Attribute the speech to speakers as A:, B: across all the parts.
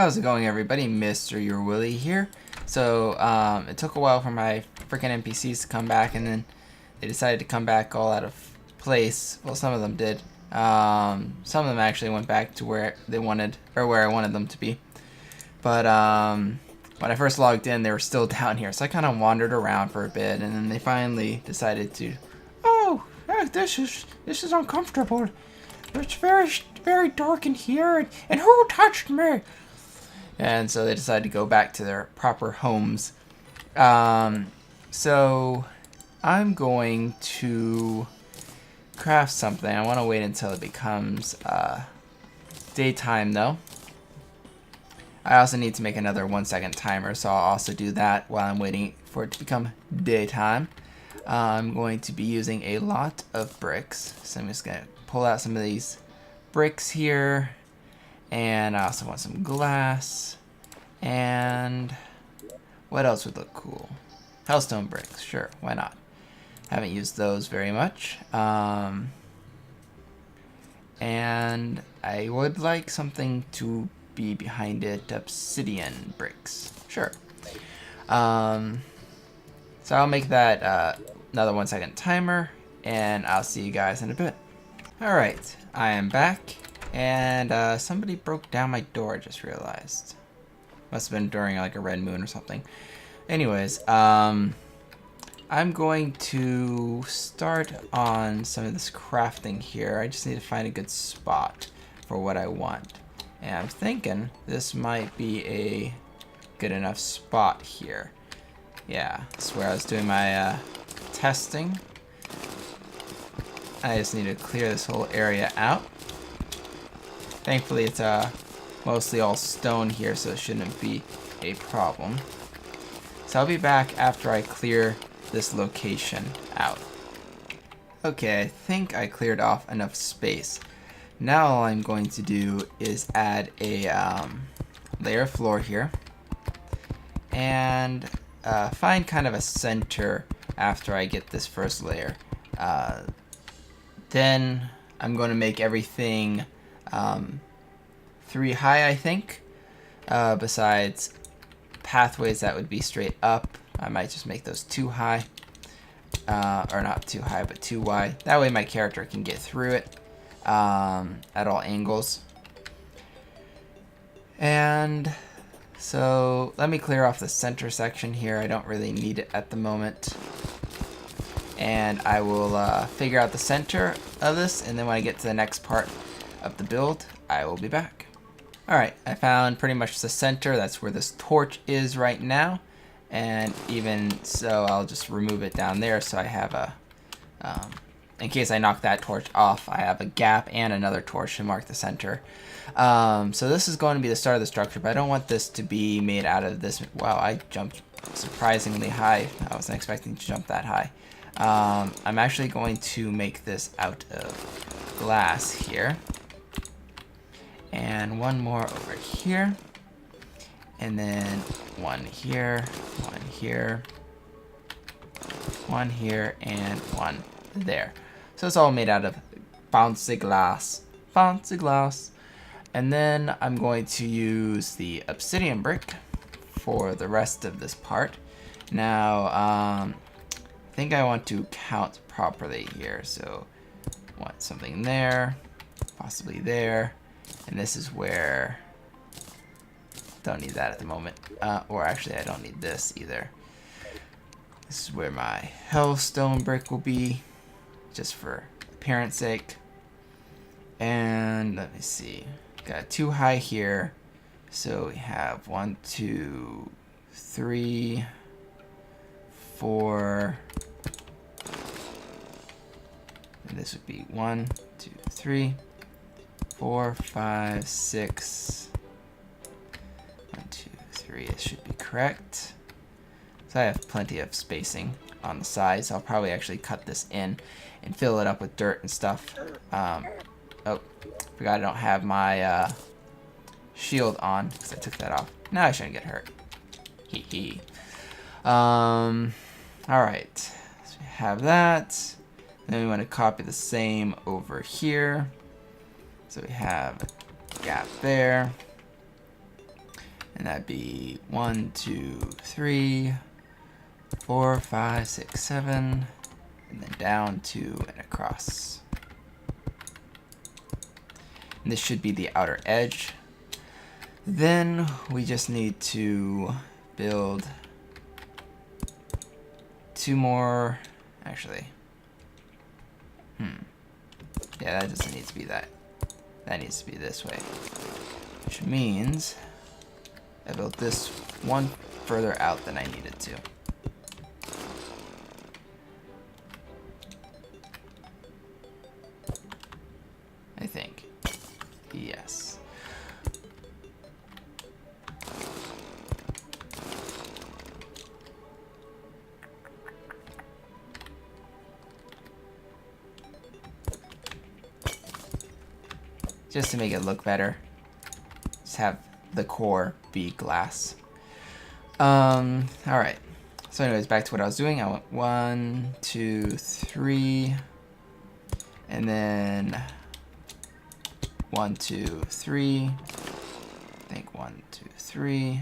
A: How's it going, everybody? MrYourWilly here. So, it took a while for my freaking NPCs to come back, and then they decided to come back all out of place. Well, some of them did. Some of them actually went back to where they wanted, or where I wanted them to be. But, when I first logged in, they were still down here, so I kind of wandered around for a bit, and then they finally decided to, oh, this is uncomfortable. It's very dark in here, and who touched me? And so they decided to go back to their proper homes. So I'm going to craft something. I want to wait until it becomes daytime, though. I also need to make another 1-second timer, so I'll also do that while I'm waiting for it to become daytime. I'm going to be using a lot of bricks, so I'm just going to pull out some of these bricks here. And I also want some glass. And what else would look cool? Hellstone bricks, sure, why not? Haven't used those very much. And I would like something to be behind it. Obsidian bricks, sure. So I'll make that another 1-second timer, and I'll see you guys in a bit. Alright, I am back. And somebody broke down my door, I just realized. Must have been during like a red moon or something. Anyways, I'm going to start on some of this crafting here. I just need to find a good spot for what I want. And I'm thinking this might be a good enough spot here. Yeah, that's where I was doing my testing. I just need to clear this whole area out. Thankfully, it's mostly all stone here, so it shouldn't be a problem. So I'll be back after I clear this location out. Okay, I think I cleared off enough space. Now all I'm going to do is add a layer of floor here. And find kind of a center after I get this first layer. Then I'm going to make everything 3 high, I think. Besides pathways that would be straight up, I might just make those 2 high. Or not 2 high, but 2 wide. That way my character can get through it at all angles. And so let me clear off the center section here. I don't really need it at the moment. And I will figure out the center of this, and then when I get to the next part of the build, I will be back. Alright, I found pretty much the center. That's where this torch is right now. And even so, I'll just remove it down there so I have a, in case I knock that torch off, I have a gap and another torch to mark the center. So this is going to be the start of the structure, but I don't want this to be made out of this. Wow, I jumped surprisingly high. I wasn't expecting to jump that high. I'm actually going to make this out of glass here. And one more over here. And then one here, one here, one here, and one there. So it's all made out of bouncy glass. Bouncy glass. And then I'm going to use the obsidian brick for the rest of this part. Now, I think I want to count properly here. So I want something there, possibly there, and this is where, don't need that at the moment, or actually I don't need this either. This is where my hellstone brick will be, just for appearance sake. And let me see, got 2 high here, so we have 1, 2, 3, 4, and this would be 1, 2, 3, 4, 5, 6, 1, 2, 3, it should be correct. So I have plenty of spacing on the sides. So I'll probably actually cut this in and fill it up with dirt and stuff. Oh, forgot I don't have my shield on because I took that off. Now I shouldn't get hurt. Hee hee. Alright, so we have that. Then we want to copy the same over here. So we have a gap there. And that'd be 1, 2, 3, 4, 5, 6, 7, and then down 2 and across. And this should be the outer edge. Then we just need to build 2 more, actually. Yeah, that doesn't need to be that. That needs to be this way. Which means I built this one further out than I needed to. I think. Yes. Just to make it look better. Just have the core be glass. Alright. So anyways, back to what I was doing. I went 1, 2, 3, and then 1, 2, 3. I think 1, 2, 3.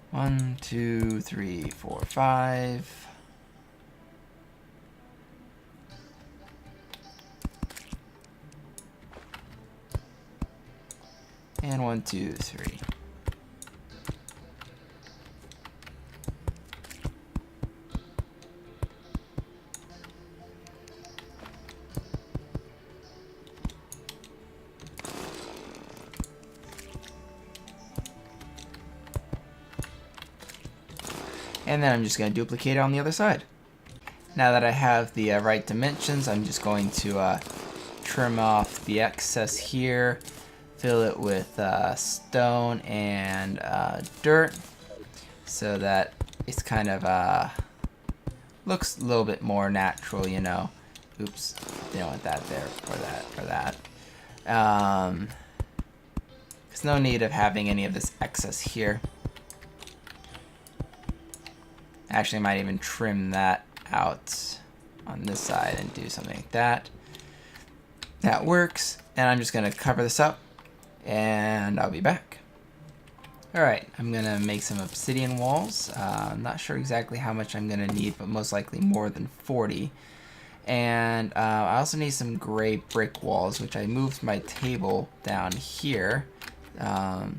A: 1, 2, 3, 4, 5. And 1, 2, 3. And then I'm just going to duplicate it on the other side. Now that I have the right dimensions, I'm just going to trim off the excess here, fill it with stone and dirt, so that it's kind of looks a little bit more natural, you know. Oops, didn't want that there for that. There's no need of having any of this excess here. Actually, I might even trim that out on this side and do something like that. That works, and I'm just gonna cover this up, and I'll be back. Alright, I'm gonna make some obsidian walls. I'm not sure exactly how much I'm gonna need, but most likely more than 40. And I also need some gray brick walls, which I moved my table down here. For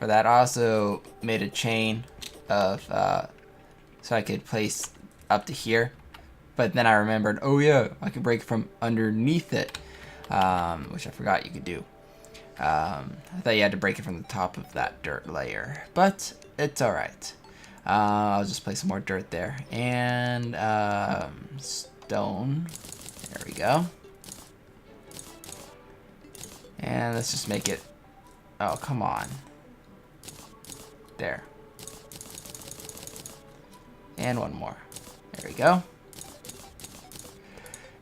A: that, I also made a chain of so I could place up to here. But then I remembered, oh yeah, I could break from underneath it, which I forgot you could do. I thought you had to break it from the top of that dirt layer, but it's alright. I'll just place some more dirt there. And stone. There we go. And let's just make it, oh, come on. There. And one more. There we go.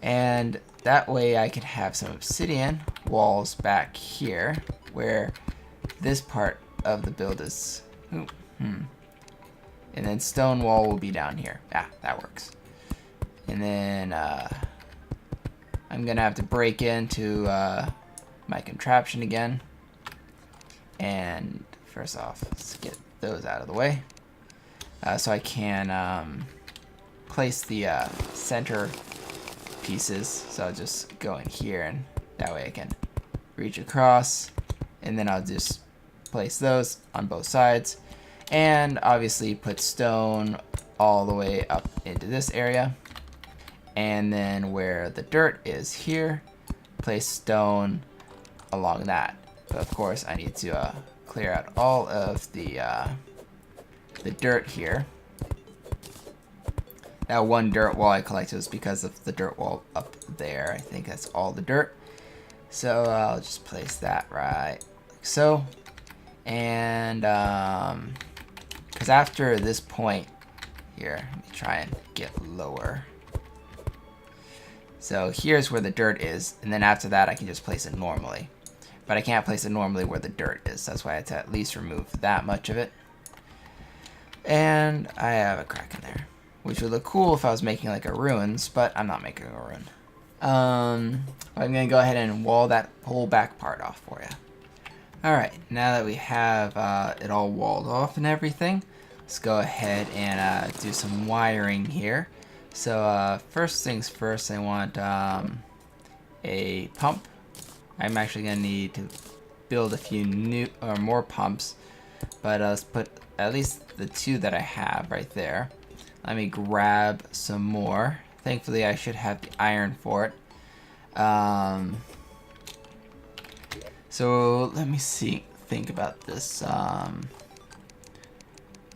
A: And that way I can have some obsidian walls back here, where this part of the build is, and then stone wall will be down here. Ah, that works. And then I'm gonna have to break into my contraption again. And first off, let's get those out of the way. So I can place the center pieces. So I'll just go in here, and that way I can reach across, and then I'll just place those on both sides, and obviously put stone all the way up into this area, and then where the dirt is here, place stone along that. But of course I need to clear out all of the dirt here. Now, one dirt wall I collected was because of the dirt wall up there. I think that's all the dirt. So I'll just place that right like so. And because after this point here, let me try and get lower. So here's where the dirt is, and then after that I can just place it normally. But I can't place it normally where the dirt is. That's why I had to at least remove that much of it. And I have a crack in there, which would look cool if I was making like a ruins, but I'm not making a ruin. I'm gonna go ahead and wall that whole back part off for you. Alright, now that we have it all walled off and everything, let's go ahead and do some wiring here. So first things first, I want a pump. I'm actually going to need to build a few new or more pumps, but let's put at least the 2 that I have right there. Let me grab some more. Thankfully, I should have the iron for it. So let me think about this. I'm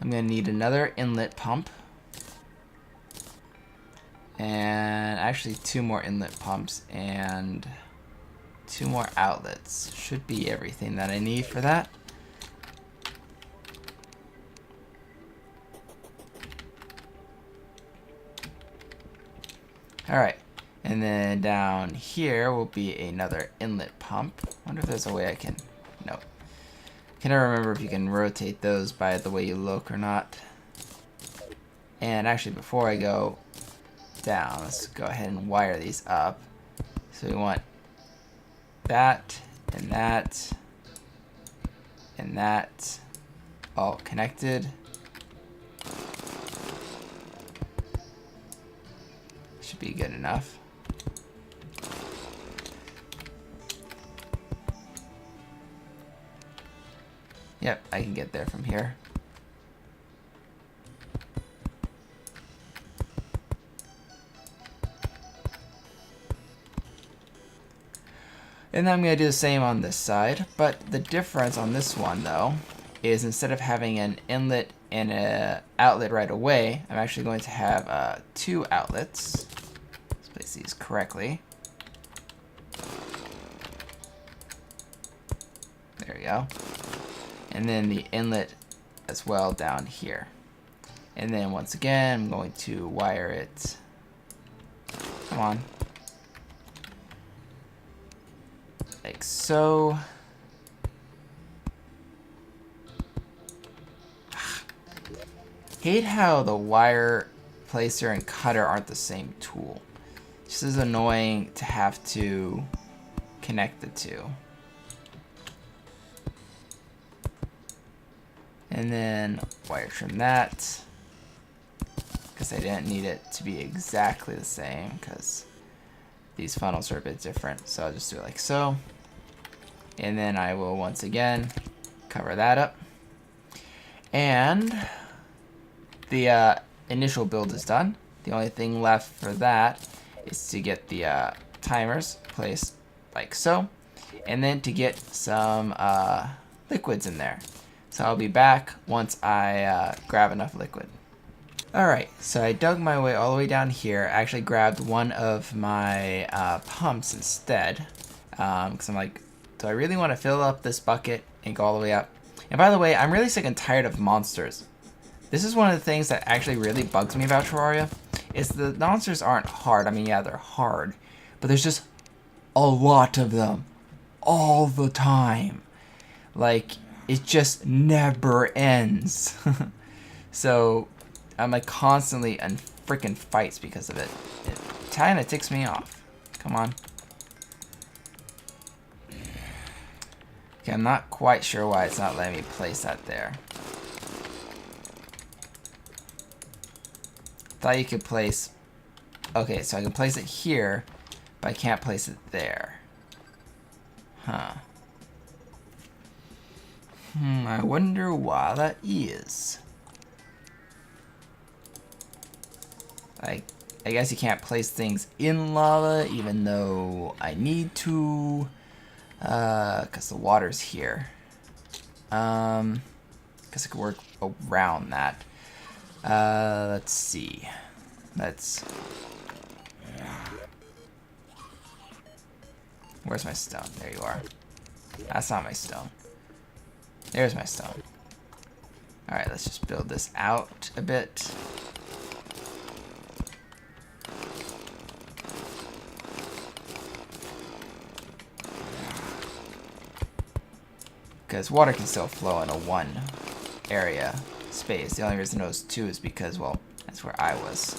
A: gonna need another inlet pump, and actually 2 more inlet pumps and 2 more outlets. Should be everything that I need for that. Alright, and then down here will be another inlet pump. Wonder if there's a way I can... Nope. Can I remember if you can rotate those by the way you look or not. And actually, before I go down, let's go ahead and wire these up. So we want that, and that, and that all connected. Should be good enough. Yep, I can get there from here. And then I'm going to do the same on this side, but the difference on this one though is instead of having an inlet and an outlet right away, I'm actually going to have 2 outlets. Let's place these correctly. There we go. And then the inlet as well down here. And then once again, I'm going to wire it. Come on. Like so. Hate how the wire placer and cutter aren't the same tool. This is annoying to have to connect the 2. And then wire trim that, because I didn't need it to be exactly the same, because these funnels are a bit different. So I'll just do it like so. And then I will once again cover that up. And the initial build is done. The only thing left for that is to get the timers placed like so, and then to get some liquids in there. So I'll be back once I grab enough liquid. Alright, so I dug my way all the way down here. I actually grabbed one of my pumps instead, because I'm like, do I really want to fill up this bucket and go all the way up? And by the way, I'm really sick and tired of monsters. This is one of the things that actually really bugs me about Terraria, is the monsters aren't hard. I mean, yeah, they're hard, but there's just a lot of them all the time. Like, it just never ends. So I'm like constantly in freaking fights because of it. It kind of ticks me off. Come on. Okay, I'm not quite sure why it's not letting me place that there. Thought you could place... Okay, so I can place it here, but I can't place it there. Huh. I wonder why that is. I guess you can't place things in lava, even though I need to, because the water's here. Guess I could work around that. Let's see. Where's my stone? There you are. That's not my stone. There's my stone. Alright, let's just build this out a bit. Because water can still flow in a 1 area space. The only reason it was 2 is because, well, that's where I was.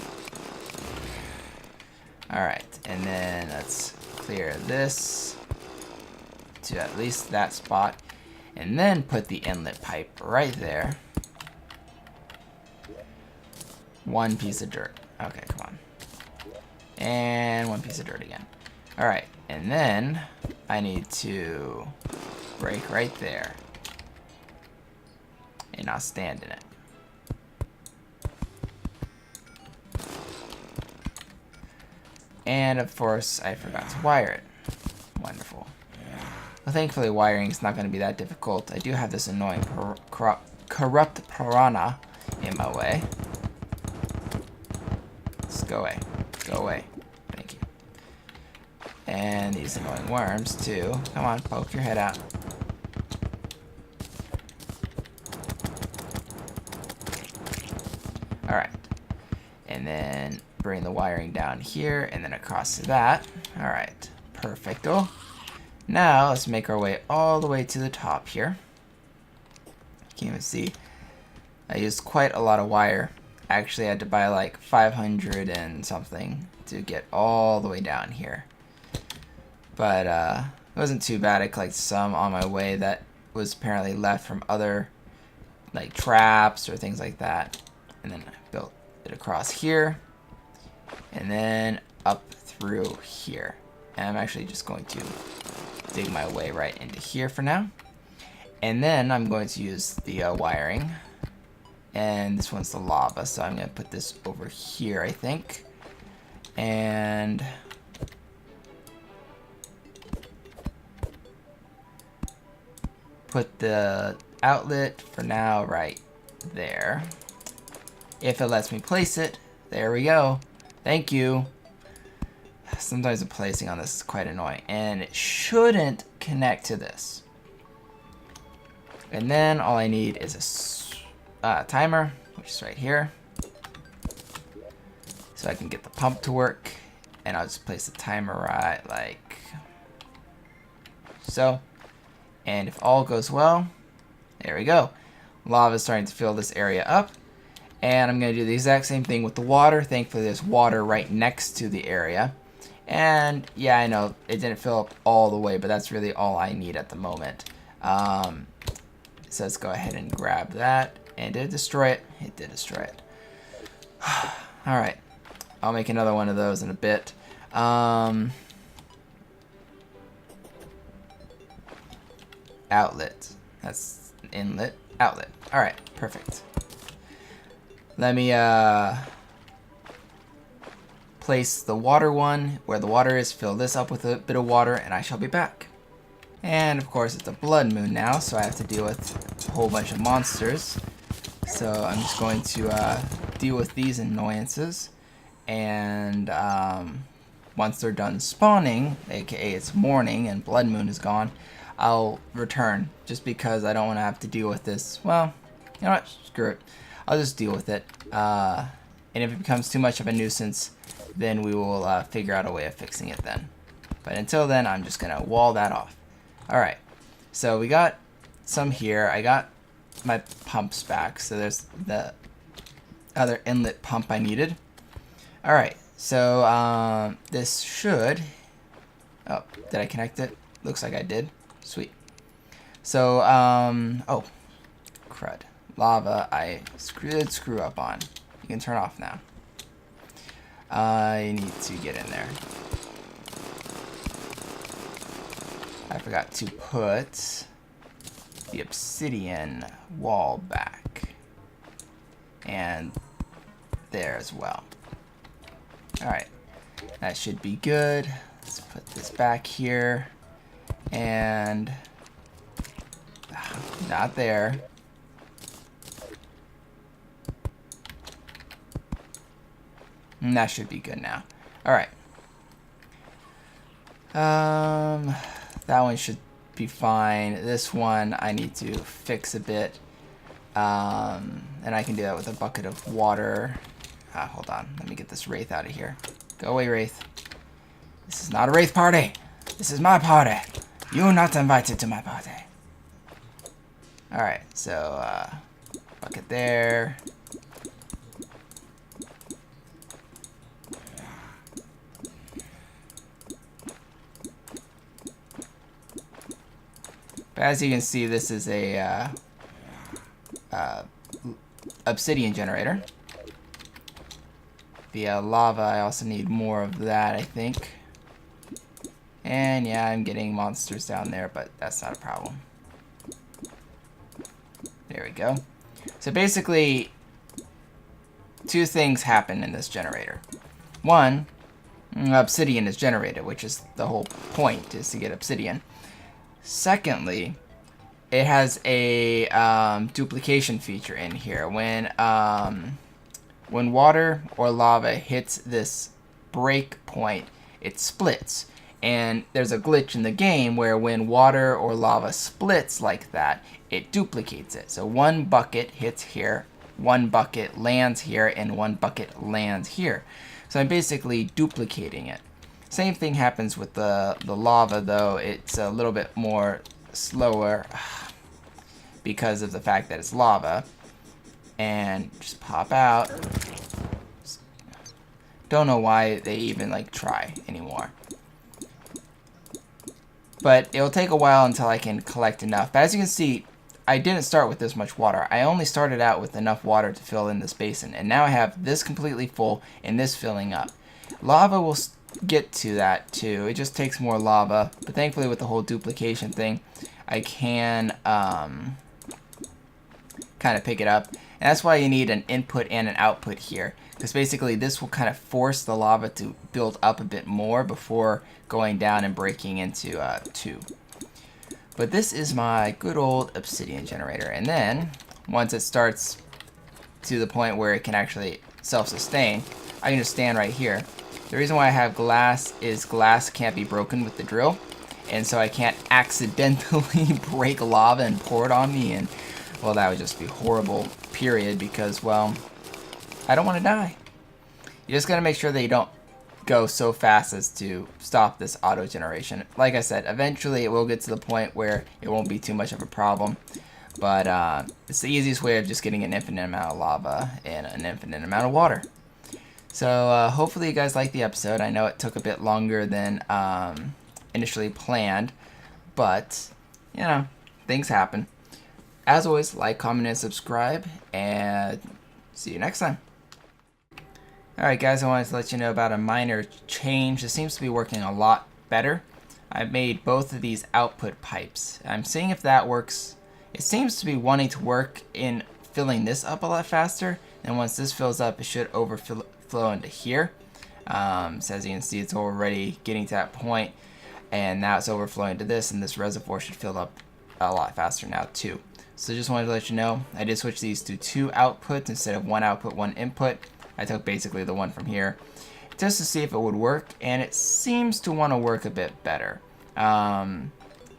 A: Alright, and then let's clear this to at least that spot. And then put the inlet pipe right there. 1 piece of dirt. Okay, come on. And 1 piece of dirt again. Alright, and then I need to break right there. And I'll stand in it. And of course, I forgot to wire it. Wonderful. Well, thankfully, wiring is not going to be that difficult. I do have this annoying corrupt piranha in my way. Just go away. Go away. Thank you. And these annoying worms, too. Come on, poke your head out. Alright. And then bring the wiring down here and then across to that. Alright. Perfecto. Now, let's make our way all the way to the top here. You can even see I used quite a lot of wire. Actually, I had to buy like 500 and something to get all the way down here. But it wasn't too bad. I collected some on my way that was apparently left from other like traps or things like that. And then I built it across here. And then up through here. And I'm actually just going to dig my way right into here for now. And then I'm going to use the wiring. And this one's the lava, so I'm going to put this over here, I think. And put the outlet for now right there. If it lets me place it, there we go. Thank you. Sometimes the placing on this is quite annoying, and it shouldn't connect to this. And then all I need is a timer, which is right here, so I can get the pump to work. And I'll just place the timer right like so. And if all goes well, there we go. Lava is starting to fill this area up. And I'm going to do the exact same thing with the water. Thankfully, there's water right next to the area. And yeah, I know it didn't fill up all the way, but that's really all I need at the moment. So let's go ahead and grab that. And did it destroy it? It did destroy it. Alright. I'll make another one of those in a bit. Outlet. That's inlet. Outlet. Alright, perfect. Let me place the water one where the water is, fill this up with a bit of water, and I shall be back. And of course it's a blood moon now, so I have to deal with a whole bunch of monsters. So I'm just going to deal with these annoyances, and once they're done spawning, aka it's morning and blood moon is gone, I'll return, just because I don't want to have to deal with this. Well, you know what, screw it. I'll just deal with it, and if it becomes too much of a nuisance, then we will figure out a way of fixing it then. But until then, I'm just gonna wall that off. Alright, so we got some here. I got my pumps back, so there's the other inlet pump I needed. Alright, so this should... Oh, did I connect it? Looks like I did. Sweet. So, oh, crud. Lava, I did screw up on. You can turn off now. I need to get in there. I forgot to put the obsidian wall back. And there as well. Alright, that should be good. Let's put this back here. And not there. And that should be good now. Alright. That one should be fine. This one I need to fix a bit. And I can do that with a bucket of water. Hold on. Let me get this wraith out of here. Go away, wraith. This is not a wraith party. This is my party. You're not invited to my party. Alright, so, bucket there. But as you can see, this is a obsidian generator. The lava, I also need more of that, I think. And yeah, I'm getting monsters down there, but that's not a problem. There we go. So basically, two things happen in this generator. One, obsidian is generated, which is the whole point, is to get obsidian. Secondly, it has a duplication feature in here. When water or lava hits this break point, it splits. And there's a glitch in the game where when water or lava splits like that, it duplicates it. So one bucket hits here, one bucket lands here, and one bucket lands here. So I'm basically duplicating it. Same thing happens with the lava, though. It's a little bit more slower because of the fact that it's lava. And just pop out. Don't know why they even like try anymore. But it'll take a while until I can collect enough. But as you can see, I didn't start with this much water. I only started out with enough water to fill in this basin. And now I have this completely full and this filling up. Lava will get to that too. It just takes more lava. But thankfully with the whole duplication thing, I can kind of pick it up. And that's why you need an input and an output here. Because basically this will kind of force the lava to build up a bit more before going down and breaking into 2. But this is my good old obsidian generator. And then once it starts to the point where it can actually self-sustain, I can just stand right here. The reason why I have glass is glass can't be broken with the drill. And so I can't accidentally break lava and pour it on me. And well, that would just be horrible, period, because, well, I don't want to die. You just got to make sure that you don't go so fast as to stop this auto generation. Like I said, eventually it will get to the point where it won't be too much of a problem. But it's the easiest way of just getting an infinite amount of lava and an infinite amount of water. So hopefully you guys liked the episode. I know it took a bit longer than initially planned. But, you know, things happen. As always, like, comment, and subscribe. And see you next time. Alright guys, I wanted to let you know about a minor change. It seems to be working a lot better. I've made both of these output pipes. I'm seeing if that works. It seems to be wanting to work in filling this up a lot faster. And once this fills up, it should overflow into here. So as you can see, it's already getting to that point. And now it's overflowing to this, and this reservoir should fill up a lot faster now too. So just wanted to let you know, I did switch these to 2 outputs instead of 1 output, 1 input. I took basically the one from here just to see if it would work, and it seems to want to work a bit better. But I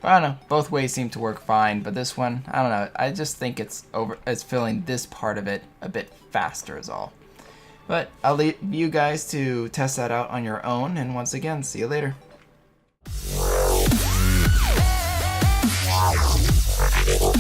A: don't know, both ways seem to work fine, but this one, I don't know, I just think it's filling this part of it a bit faster is all. But I'll leave you guys to test that out on your own, and once again, see you later.
B: Wow.